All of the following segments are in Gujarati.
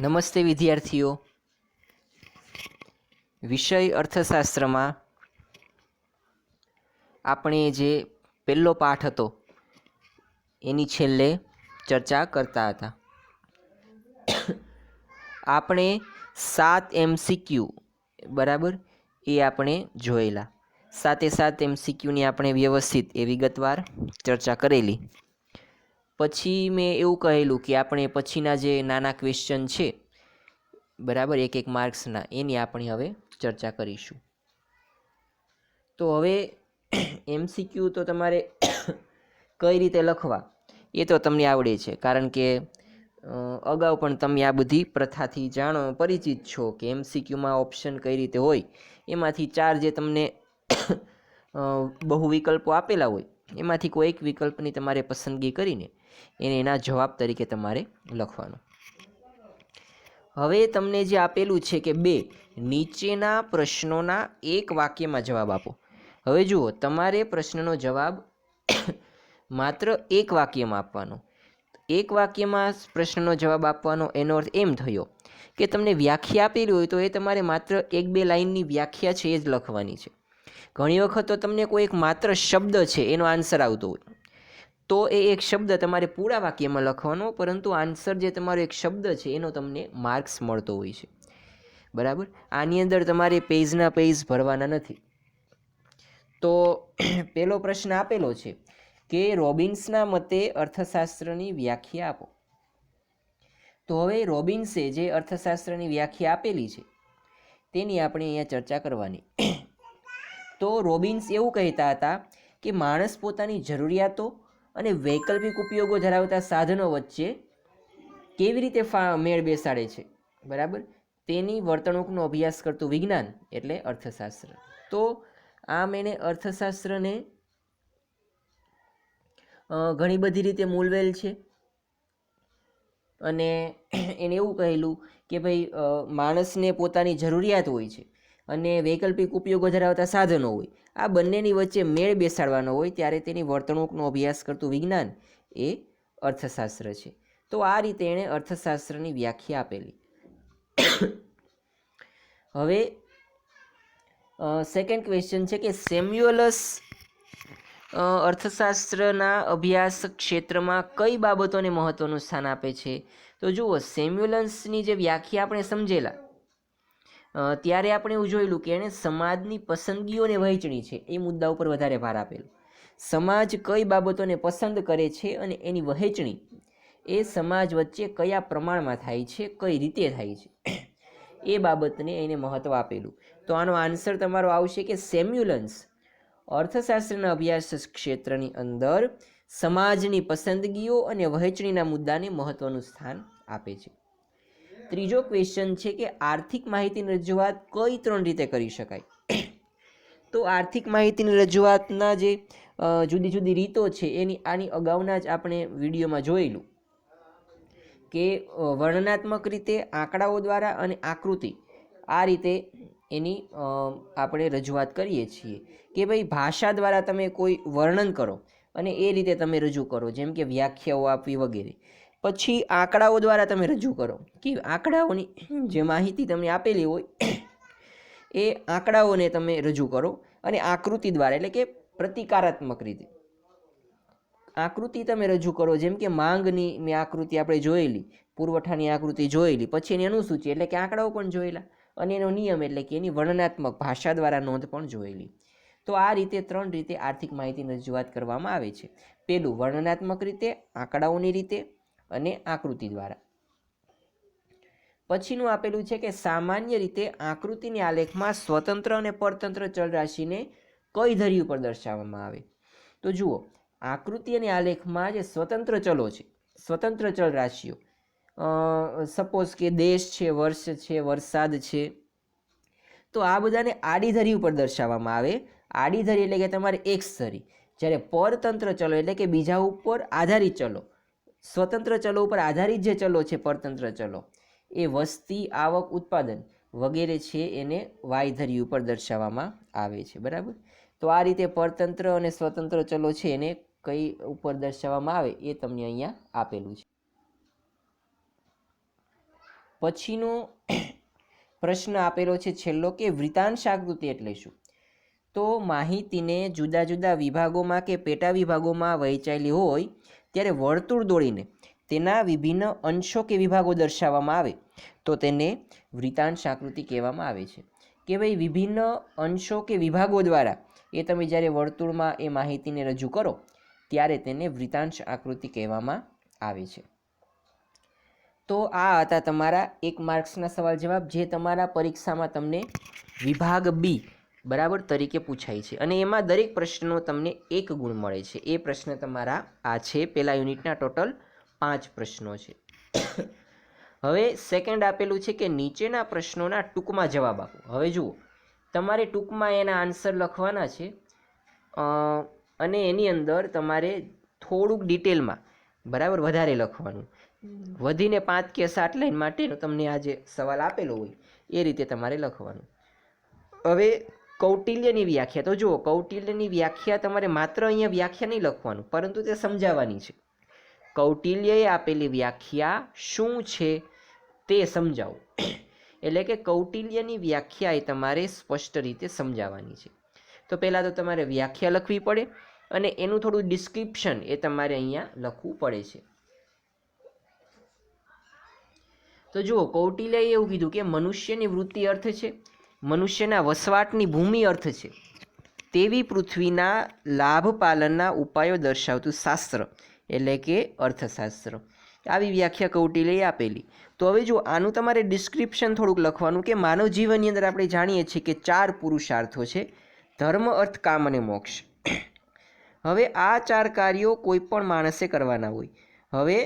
નમસ્તે વિદ્યાર્થીઓ. વિષય અર્થશાસ્ત્રમાં આપણે જે પહેલો પાઠ હતો એની છેલ્લે ચર્ચા કરતા હતા. આપણે 7 MCQ બરાબર એ આપણે જોયેલા. 7 MCQની આપણે વ્યવસ્થિત એ વિગતવાર ચર્ચા કરેલી. પછી મેં એવું કહેલું કે આપણે પછીના જે નાના ક્વેશ્ચન છે બરાબર 1-1 માર્ક્સના એની આપણે હવે ચર્ચા કરીશું. તો હવે MCQ તો તમારે કઈ રીતે લખવા એ તો તમને આવડે છે, કારણ કે અગાઉ પણ તમે આ બધી પ્રથાથી પરિચિત છો કે MCQમાં ઓપ્શન કઈ રીતે હોય. એમાંથી 4 જે તમને બહુ વિકલ્પો આપેલા હોય એમાંથી કોઈ એક વિકલ્પની તમારે પસંદગી કરીને એના જવાબ તરીકે તમારે લખવાનો. હવે તમને જે આપેલું છે કે 2 નીચેના પ્રશ્નોના એક વાક્યમાં જવાબ આપો. હવે જુઓ, તમારે પ્રશ્નનો જવાબ માત્ર એક વાક્યમાં આપવાનો. એક વાક્યમાં પ્રશ્નનો જવાબ આપવાનો એનો અર્થ એમ થયો કે તમને વ્યાખ્યા આપેલી હોય તો એ તમારે માત્ર 1-2 લાઇનની વ્યાખ્યા છે એ જ લખવાની છે. ઘણી વખત તો તમને કોઈ એક માત્ર શબ્દ છે એનો આન્સર આવતો હોય તો એ એક શબ્દ તમારે પૂરા વાક્યમાં લખવાનો, પરંતુ આન્સર જે તમારો એક શબ્દ છે એનો તમને માર્ક્સ મળતો હોય છે. બરાબર, આની અંદર તમારે પેજના પેજ ભરવાના નથી. તો પહેલો પ્રશ્ન આપેલો છે કે રોબિન્સના મતે અર્થશાસ્ત્રની વ્યાખ્યા આપો. તો હવે રોબિન્સે જે અર્થશાસ્ત્રની વ્યાખ્યા આપેલી છે તેની આપણે અહીંયા ચર્ચા કરવાની. તો રોબિન્સ એવું કહેતા હતા કે માણસ પોતાની જરૂરિયાતો અને વૈકલ્પિક ઉપયોગો ધરાવતા સાધનો વચ્ચે કેવી રીતે મેળ બેસાડે છે, બરાબર, તેની વર્તણૂકનો અભ્યાસ કરતું વિજ્ઞાન એટલે અર્થશાસ્ત્ર. તો આમ એને અર્થશાસ્ત્રને ઘણી બધી રીતે મૂલવેલ છે અને એને એવું કહેલું કે ભાઈ માણસને પોતાની જરૂરિયાત હોય છે અને વૈકલ્પિક ઉપયોગો ધરાવતા સાધનો હોય, આ બંનેની વચ્ચે મેળ બેસાડવાનો હોય ત્યારે તેની વર્તણૂકનો અભ્યાસ કરતું વિજ્ઞાન એ અર્થશાસ્ત્ર છે. તો આ રીતે એણે અર્થશાસ્ત્રની વ્યાખ્યા આપેલી. હવે સેકન્ડ ક્વેશ્ચન છે કે સેમ્યુઅલસ અર્થશાસ્ત્રના અભ્યાસ ક્ષેત્રમાં કઈ બાબતોને મહત્વનું સ્થાન આપે છે. તો જુઓ, સેમ્યુઅલસની જે વ્યાખ્યા આપણે સમજેલા ત્યારે આપણે એવું જોયેલું કે એણે સમાજની પસંદગીઓ અને વહેંચણી છે એ મુદ્દા ઉપર વધારે ભાર આપેલો. સમાજ કઈ બાબતોને પસંદ કરે છે અને એની વહેંચણી એ સમાજ વચ્ચે કયા પ્રમાણમાં થાય છે, કઈ રીતે થાય છે, એ બાબતને એને મહત્વ આપેલું. તો આનો આન્સર તમારો આવશે કે સેમ્યુઅલસ અર્થશાસ્ત્રના અભ્યાસ ક્ષેત્રની અંદર સમાજની પસંદગીઓ અને વહેંચણીના મુદ્દાને મહત્વનું સ્થાન આપે છે. ત્રીજો ક્વેશ્ચન છે કે આર્થિક માહિતીની રજૂઆત કઈ 3 રીતે કરી શકાય. તો આર્થિક માહિતીની રજૂઆતના જે જુદી જુદી રીતો છે આની અગાઉના જ આપણે વિડીયોમાં જોયેલું કે વર્ણનાત્મક રીતે, આંકડાઓ દ્વારા અને આકૃતિ, આ રીતે એની આપણે રજૂઆત કરીએ છીએ કે ભાઈ ભાષા દ્વારા તમે કોઈ વર્ણન કરો અને એ રીતે તમે રજૂ કરો, જેમ કે વ્યાખ્યાઓ આપવી વગેરે. પછી આંકડાઓ દ્વારા તમે રજૂ કરો કે આંકડાઓની જે માહિતી તમને આપેલી હોય એ આંકડાઓને તમે રજૂ કરો, અને આકૃતિ દ્વારા એટલે કે પ્રતિકારાત્મક રીતે આકૃતિ તમે રજૂ કરો, જેમ કે માંગની આકૃતિ આપણે જોયેલી, પુરવઠાની આકૃતિ જોયેલી, પછી એની અનુસૂચિ એટલે કે આંકડાઓ પણ જોયેલા, અને એનો નિયમ એટલે કે એની વર્ણનાત્મક ભાષા દ્વારા નોંધ પણ જોયેલી. તો આ રીતે 3 રીતે આર્થિક માહિતીની રજૂઆત કરવામાં આવે છે. પહેલું વર્ણનાત્મક રીતે, આંકડાઓની રીતે અને આકૃતિ દ્વારા. પછીનું આપેલું છે કે સામાન્ય રીતે આકૃતિની આલેખમાં સ્વતંત્ર અને પરતંત્ર ચલ રાશિને કઈ ધરી ઉપર દર્શાવવામાં આવે. તો જુઓ, આકૃતિ અને આલેખમાં જે સ્વતંત્ર ચલો છે, સ્વતંત્ર ચલ રાશિઓ, સપોઝ કે દેશ છે, વર્ષ છે, વરસાદ છે, તો આ બધાને આડી ધરી ઉપર દર્શાવવામાં આવે. આડી ધરી એટલે કે તમારે એક્સ ધરી. જ્યારે પરતંત્ર ચલો એટલે કે બીજા ઉપર આધારિત ચલો, સ્વતંત્ર ચલો ઉપર આધારિત જે ચલો છે પરતંત્ર ચલો, એ વસ્તી, આવક, ઉત્પાદન વગેરે છે એને વાય ધરી ઉપર દર્શાવવામાં આવે છે. બરાબર, તો આ રીતે પરતંત્ર અને સ્વતંત્ર ચલો છે એને કઈ ઉપર દર્શાવવામાં આવે એ તમને અહીંયા આપેલું છે. પછીનો પ્રશ્ન આપેલો છે છેલ્લો કે વૃત્તાંશ આકૃતિ એટલે શું? તો માહિતીને જુદા જુદા વિભાગોમાં કે પેટા વિભાગોમાં વહેંચાયેલી હોય ત્યારે વર્તુળ દોરીને તેના વિભિન્ન અંશો કે વિભાગો દર્શાવવામાં આવે તો તેને વૃત્તાંશ આકૃતિ કહેવામાં આવે છે. કે ભાઈ વિભિન્ન અંશો કે વિભાગો દ્વારા એ તમે જ્યારે વર્તુળમાં એ માહિતીને રજૂ કરો ત્યારે તેને વૃત્તાંશ આકૃતિ કહેવામાં આવે છે. તો આ હતા તમારા 1 માર્ક્સના સવાલ જવાબ, જે તમારા પરીક્ષામાં તમને વિભાગ બી બરાબર તરીકે પૂછાય છે અને એમાં દરેક પ્રશ્નનો તમને 1 ગુણ મળે છે. એ પ્રશ્ન તમારા આ છે. પહેલા યુનિટના ટોટલ 5 પ્રશ્નો છે. હવે સેકન્ડ આપેલું છે કે નીચેના પ્રશ્નોના ટૂંકમાં જવાબ આપો. હવે જુઓ, તમારે ટૂંકમાં એના આન્સર લખવાના છે અને એની અંદર તમારે થોડુંક ડિટેલમાં બરાબર વધારે લખવાનું. વધીને 5 કે 7 લાઈન માટેનો તમને આ જે સવાલ આપેલો હોય એ રીતે તમારે લખવાનું. હવે કૌટિલ્યની વ્યાખ્યા, તો જુઓ કૌટિલ્યની વ્યાખ્યા તમારે માત્ર અહીંયા વ્યાખ્યા નહીં લખવાનું પરંતુ તે સમજાવવાની છે. કૌટિલ્યએ આપેલી વ્યાખ્યા શું છે તે સમજાવો. એટલે કે કૌટિલ્યની વ્યાખ્યા એ તમારે સ્પષ્ટ રીતે સમજાવવાની છે. તો પહેલાં તો તમારે વ્યાખ્યા લખવી પડે અને એનું થોડું ડિસ્ક્રિપ્શન એ તમારે અહીંયા લખવું પડે છે. તો જુઓ, કૌટિલ્યએ એવું કીધું કે મનુષ્યની વૃત્તિ અર્થ છે, મનુષ્યના વસવાટની ભૂમિ અર્થ છે, તેવી પૃથ્વીના લાભ પાલનના ઉપાયો દર્શાવતું શાસ્ત્ર એટલે કે અર્થશાસ્ત્ર. આવી વ્યાખ્યા કૌટિલ્યએ આપેલી. તો હવે જો આનું તમારે ડિસ્ક્રિપ્શન થોડુંક લખવાનું કે માનવ જીવનની અંદર આપણે જાણીએ છીએ કે 4 પુરુષાર્થો છે: ધર્મ, અર્થ, કામ અને મોક્ષ. હવે આ 4 કાર્યો કોઈ પણ માણસે કરવાના હોય. હવે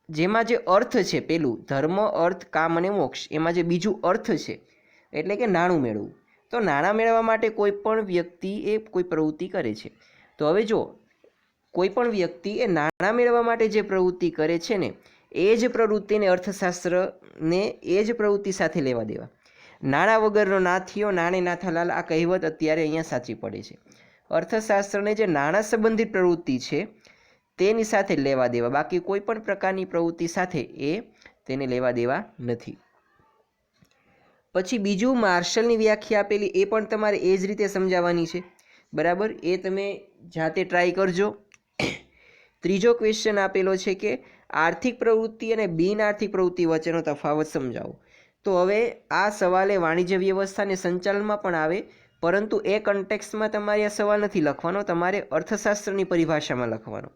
જેમાં જે અર્થ છે, પેલું ધર્મ, અર્થ, કામ અને મોક્ષ, એમાં જે બીજું અર્થ છે એટલે કે નાણું મેળવવું. તો નાણાં મેળવવા માટે કોઈ પણ વ્યક્તિ એ કોઈ પ્રવૃત્તિ કરે છે. તો હવે જો કોઈ પણ વ્યક્તિ એ નાણાં મેળવવા માટે જે પ્રવૃત્તિ કરે છે ને એ જ પ્રવૃત્તિને અર્થશાસ્ત્રને એ જ પ્રવૃત્તિ સાથે લેવા દેવા. નાણાં વગરનો ના થયો નાણે નાથા લાલ, આ કહેવત અત્યારે અહીંયા સાચી પડે છે. અર્થશાસ્ત્રને જે નાણાં સંબંધિત પ્રવૃત્તિ છે તેની સાથે લેવા દેવા, બાકી કોઈ પણ પ્રકારની પ્રવૃત્તિ સાથે એ તેને લેવા દેવા નથી. પછી બીજું માર્શલની વ્યાખ્યા આપેલી, એ પણ તમારે એ જ રીતે સમજાવવાની છે બરાબર. એ તમે જાતે ટ્રાય કરજો. ત્રીજો ક્વેશ્ચન આપેલો છે કે આર્થિક પ્રવૃત્તિ અને બિન આર્થિક પ્રવૃત્તિ વચ્ચેનો તફાવત સમજાવો. તો હવે આ સવાલે વાણિજ્ય વ્યવસ્થા અને સંચાલનમાં પણ આવે, પરંતુ એ કન્ટેક્સ્ટમાં તમારે આ સવાલ નથી લખવાનો, તમારે અર્થશાસ્ત્રની પરિભાષામાં લખવાનો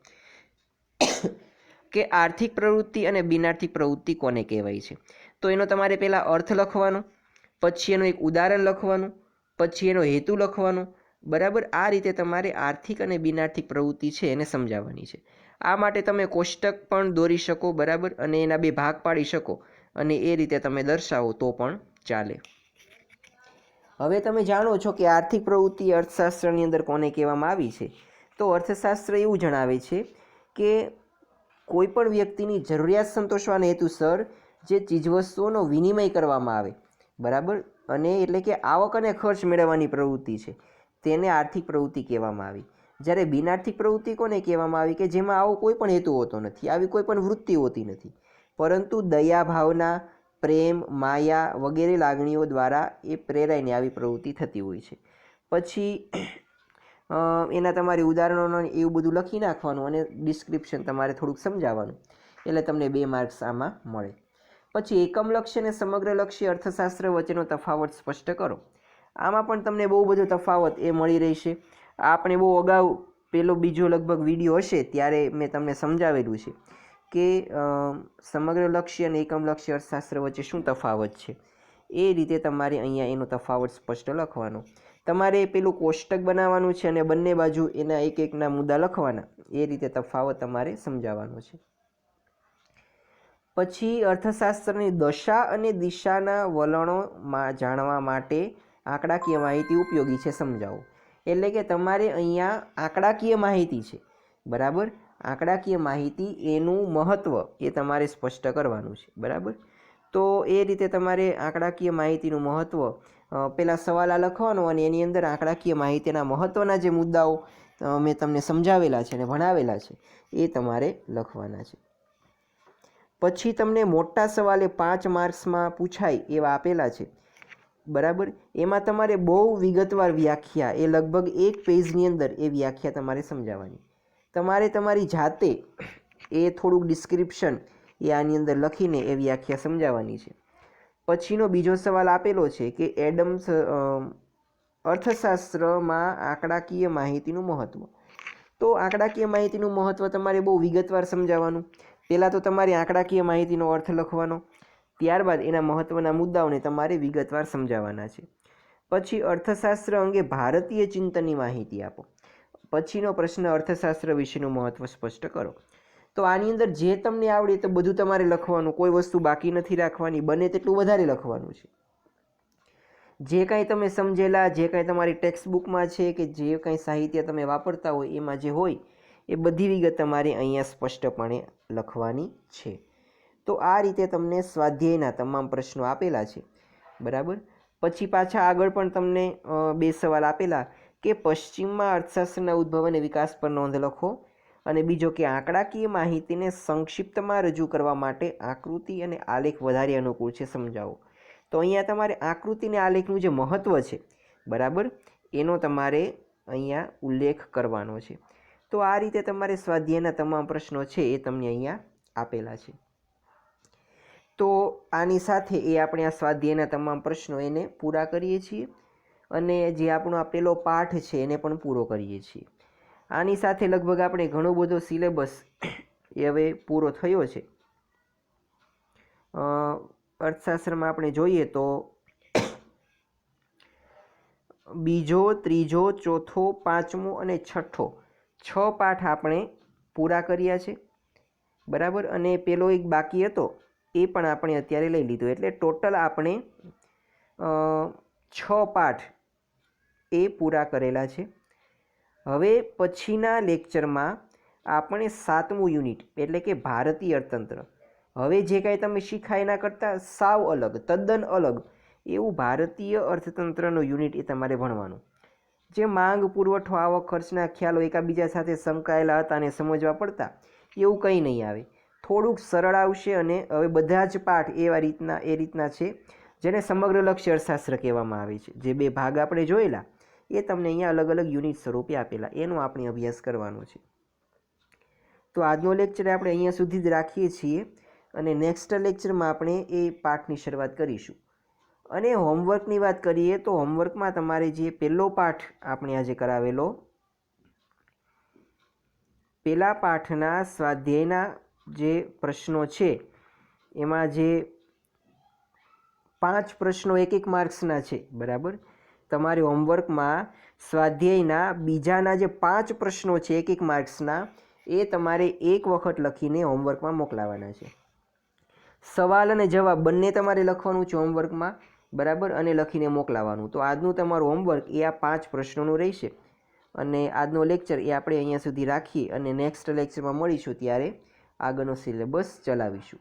કે આર્થિક પ્રવૃત્તિ અને બિન આર્થિક પ્રવૃત્તિ કોને કહેવાય છે. તો એનો તમારે પહેલાં અર્થ લખવાનો, પછી એનું એક ઉદાહરણ લખવાનું, પછી એનો હેતુ લખવાનો બરાબર. આ રીતે તમારે આર્થિક અને બિન આર્થિક પ્રવૃત્તિ છે એને સમજાવવાની છે. આ માટે તમે કોષ્ટક પણ દોરી શકો બરાબર, અને એના 2 ભાગ પાડી શકો અને એ રીતે તમે દર્શાવો તો પણ ચાલે. હવે તમે જાણો છો કે આર્થિક પ્રવૃત્તિ અર્થશાસ્ત્રની અંદર કોને કહેવામાં આવી છે. તો અર્થશાસ્ત્ર એવું જણાવે છે કે કોઈ પણ વ્યક્તિની જરૂરિયાત સંતોષવાના હેતુસર જે ચીજવસ્તુઓનો વિનિમય કરવામાં આવે બરાબર, અને એટલે કે આવક અને ખર્ચ મેળવવાની પ્રવૃત્તિ છે તેને આર્થિક પ્રવૃત્તિ કહેવામાં આવી. જ્યારે બિન આર્થિક પ્રવૃત્તિ કોને કહેવામાં આવી કે જેમાં આવો કોઈ પણ હેતુ હોતો નથી, આવી કોઈ પણ વૃત્તિ હોતી નથી, પરંતુ દયા ભાવના, પ્રેમ, માયા વગેરે લાગણીઓ દ્વારા એ પ્રેરાઈને આવી પ્રવૃત્તિ થતી હોય છે. પછી એના તમારે ઉદાહરણો એવું બધું લખી નાખવાનું અને ડિસ્ક્રિપ્શન તમારે થોડુંક સમજાવવાનું, એટલે તમને 2 માર્ક્સ આમાં મળે. પછી એકમલક્ષી અને સમગ્રલક્ષી અર્થશાસ્ત્ર વચ્ચેનો તફાવત સ્પષ્ટ કરો. આમાં પણ તમને બહુ બધો તફાવત એ મળી રહેશે. આપણે બહુ અગાઉ પેલો બીજો લગભગ વિડીયો હશે ત્યારે મેં તમને સમજાવેલું છે કે સમગ્રલક્ષી અને એકમલક્ષી અર્થશાસ્ત્ર વચ્ચે શું તફાવત છે. એ રીતે તમારે અહીંયા એનો તફાવત સ્પષ્ટ લખવાનો. તમારે પેલું કોષ્ટક બનાવવાનું છે અને બંને બાજુ એના એક મુદ્દા લખવાના. એ રીતે તફાવત તમારે સમજાવવાનો છે. પછી અર્થશાસ્ત્રની દશા અને દિશાના વલણોમાં જાણવા માટે આંકડાકીય માહિતી ઉપયોગી છે, સમજાવો. એટલે કે તમારે અહીંયા આંકડાકીય માહિતી છે બરાબર, આંકડાકીય માહિતી એનું મહત્ત્વ એ તમારે સ્પષ્ટ કરવાનું છે બરાબર. તો એ રીતે તમારે આંકડાકીય માહિતીનું મહત્ત્વ પહેલાં સવાલ લખવાનો અને એની અંદર આંકડાકીય માહિતીના મહત્ત્વના જે મુદ્દાઓ મેં તમને સમજાવેલા છે અને ભણાવેલા છે એ તમારે લખવાના છે. પછી તમને મોટા સવાલે 5 માર્ક્સમાં પૂછાય એવા આપેલા છે, બરાબર. એમાં તમારે બહુ વિગતવાર વ્યાખ્યા, એ લગભગ 1 પેજની અંદર એ વ્યાખ્યા તમારે સમજાવવાની. તમારે તમારી જાતે એ થોડુંક ડિસ્ક્રિપ્શન એ આની અંદર લખીને એ વ્યાખ્યા સમજાવવાની છે. પછીનો બીજો સવાલ આપેલો છે કે એડમ્સ અર્થશાસ્ત્રમાં આંકડાકીય માહિતીનું મહત્ત્વ. તો આંકડાકીય માહિતીનું મહત્ત્વ તમારે બહુ વિગતવાર સમજાવવાનું. પહેલાં તો તમારે આંકડાકીય માહિતીનો અર્થ લખવાનો, ત્યારબાદ એના મહત્ત્વના મુદ્દાઓને તમારે વિગતવાર સમજાવવાના છે. પછી અર્થશાસ્ત્ર અંગે ભારતીય ચિંતનની માહિતી આપો. પછીનો પ્રશ્ન, અર્થશાસ્ત્ર વિશેનું મહત્ત્વ સ્પષ્ટ કરો. તો આની અંદર જે તમને આવડે તો બધું તમારે લખવાનું, કોઈ વસ્તુ બાકી નથી રાખવાની, બને તેટલું વધારે લખવાનું છે. જે કાંઈ તમે સમજેલા, જે કાંઈ તમારી ટેક્સ્ટ બુકમાં છે કે જે કાંઈ સાહિત્ય તમે વાપરતા હોય એમાં જે હોય એ બધી વિગત તમારે અહીંયા સ્પષ્ટપણે લખવાની છે. તો આ રીતે તમને સ્વાધ્યાયના તમામ પ્રશ્નો આપેલા છે, બરાબર. પછી પાછા આગળ પણ તમને 2 સવાલ આપેલા કે પશ્ચિમમાં અર્થશાસ્ત્રના ઉદ્ભવ અને વિકાસ પર નોંધ લખો, અને બીજો કે આંકડાકીય માહિતીને સંક્ષિપ્તમાં રજૂ કરવા માટે આકૃતિ અને આલેખ વધારે અનુકૂળ છે, સમજાવો. તો અહીંયા તમારે આકૃતિ અને આલેખનું જે મહત્ત્વ છે, બરાબર, એનો તમારે અહીંયા ઉલ્લેખ કરવાનો છે. તો આ રીતે તમારે સ્વાધ્યાયના તમામ પ્રશ્નો છે એ તમને અહીંયા આપેલા છે. તો આની સાથે એ આપણે આ સ્વાધ્યાયના તમામ પ્રશ્નો એને પૂરા કરીએ છીએ, અને જે આપણો આ પહેલો પાઠ છે એને પણ પૂરો કરીએ છીએ. આની સાથે લગભગ આપણે ઘણો બધો સિલેબસ એ હવે પૂરો થયો છે. અર્થશાસ્ત્રમાં આપણે જોઈએ તો બીજો, ત્રીજો, ચોથો, પાંચમો અને છઠ્ઠો 6 પાઠ આપણે પૂરા કર્યા છે, બરાબર. અને પેલો એક બાકી હતો એ પણ આપણે અત્યારે લઈ લીધો, એટલે ટોટલ આપણે 6 પાઠ એ પૂરા કરેલા છે. હવે પછીના લેક્ચરમાં આપણે 7મું યુનિટ એટલે કે ભારતીય અર્થતંત્ર, હવે જે કાંઈ તમે શીખાય એના કરતાં સાવ અલગ, તદ્દન અલગ એવું ભારતીય અર્થતંત્રનો યુનિટ એ તમારે ભણવાનું. જે માંગ, પુરવઠો, આવક, ખર્ચના ખ્યાલો એકાબીજા સાથે સંકળાયેલા હતા અને સમજવા પડતા એવું કંઈ નહીં આવે, થોડુંક સરળ આવશે. અને હવે બધા જ પાઠ એ રીતના છે જેને સમગ્રલક્ષી અર્થશાસ્ત્ર કહેવામાં આવે છે. જે 2 ભાગ આપણે જોયેલા એ તમને અહીંયા અલગ અલગ યુનિટ સ્વરૂપે આપેલા, એનો આપણે અભ્યાસ કરવાનો છે. તો આજનો લેક્ચર આપણે અહીંયા સુધી જ રાખીએ છીએ, અને નેક્સ્ટ લેક્ચરમાં આપણે એ પાઠની શરૂઆત કરીશું. અને હોમવર્કની વાત કરીએ તો હોમવર્કમાં તમારે જે પહેલો પાઠ આપણે આજે કરાવેલો, પહેલા પાઠના સ્વાધ્યાયના જે પ્રશ્નો છે એમાં જે 5 પ્રશ્નો 1 માર્ક્સના છે, બરાબર. તમારે હોમવર્કમાં સ્વાધ્યાયના બીજાના જે 5 પ્રશ્નો છે 1 માર્ક્સના એ તમારે 1 વખત લખીને હોમવર્કમાં મોકલાવાના છે. સવાલ અને જવાબ બંને તમારે લખવાનું છે હોમવર્કમાં, બરાબર, અને લખીને મોકલાવાનું. તો આજનું તમારું હોમવર્ક એ આ 5 પ્રશ્નોનું રહેશે. અને આજનો લેક્ચર એ આપણે અહીંયા સુધી રાખીએ, અને નેક્સ્ટ લેક્ચરમાં મળીશું ત્યારે આગળનો સિલેબસ ચલાવીશું.